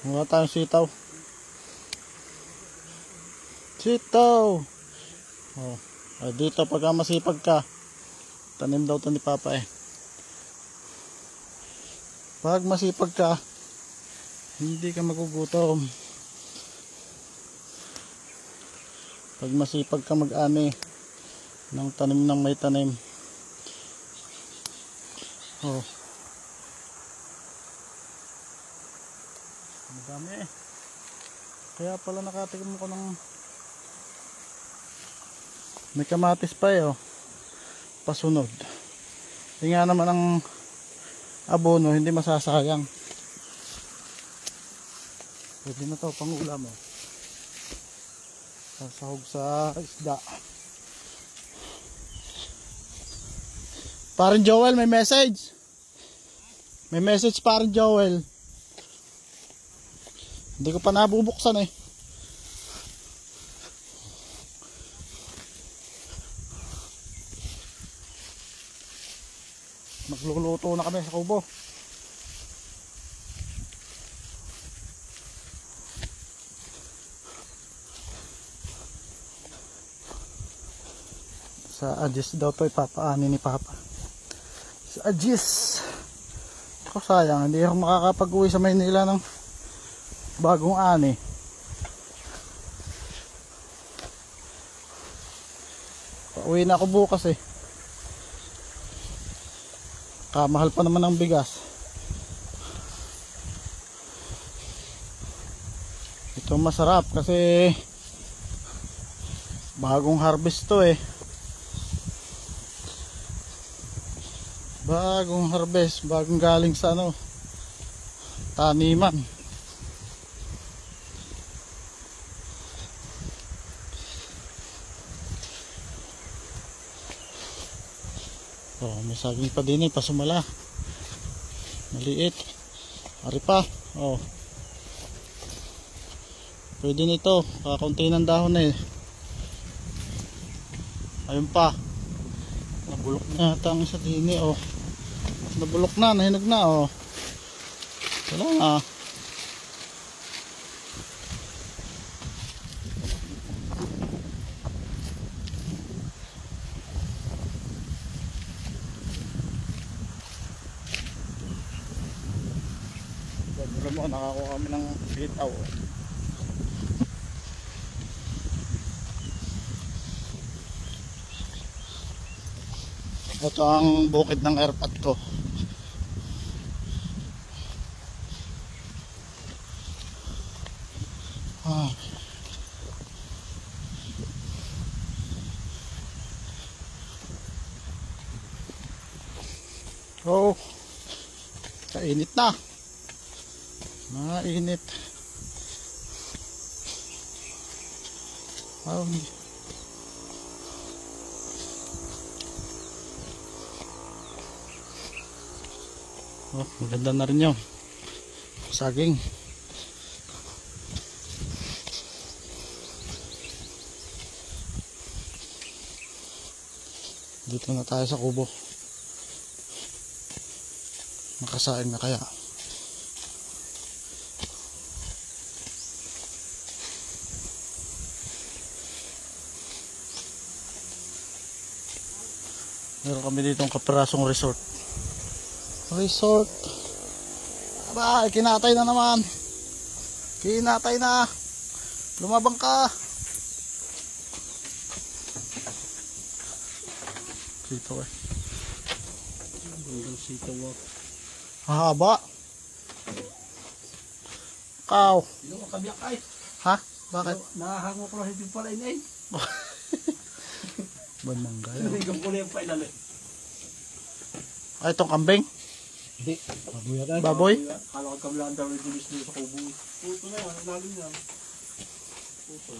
Mga tayong sitaw. Sitaw. Oh. Ay, dito pagka masipag ka, tanim daw to ni Papa eh. Pag masipag ka, hindi ka magugutom. Pag masipag ka mag-ani ng tanim ng may tanim. Oh. Madami eh. Kaya pala nakatikim ko ng may kamatis pa eh oh. Pasunod. Hindi nga naman ang abono hindi masasayang. Pwede na to pang ulam oh. Sasahog sa isda. Parang Joel may message. May message parang Joel. Hindi ko pa nabubuksan eh. Magluluto na kami sa kubo. Sa Agis daw to ipapaani ni Papa. Sa Agis. Ako sayang, hindi ako makakapag-uwi sa Maynila ng bagong ani. Pauwi na ako bukas eh. Kamahal pa naman ang bigas. Ito masarap kasi bagong harvest to eh. Bagong harvest, bagong galing sa ano, taniman. Oh, may saging pa din eh, pasumala. Maliit. Ari pa. Oh. Pwede nito, kakaunti ng dahon na eh. Ayun pa. Nabulok na yata ang isa din eh, oh. Nabulok na, nahinog na oh. Wala na. Alam mo, nakakuha kami ng sitaw. Ito ang bukid ng airpot ko. Ah. Oh, kainit na. Mainit. Oh, oh, maganda na rin yun. Saging. Dito na tayo sa kubo. Makasaing na kaya. Meron kami dito ang kaprasong resort. Resort. Aba, kinatay na naman. Kinatay na. Lumabang ka. Sitaw eh. Gandang sitaw ah. Hahaba. Kaw. Hindi mo kabiyak ay. Ha? Bakit? Nahango ko lang hindi pala inay. Banmangga. Hindi ko yung pailalim. Ay, itong kambing? Hindi. Baboy yan. Baboy? Kala ko kabilaan daw yung dilis sa kubo. Puto na yan. Lalim yan. Puto.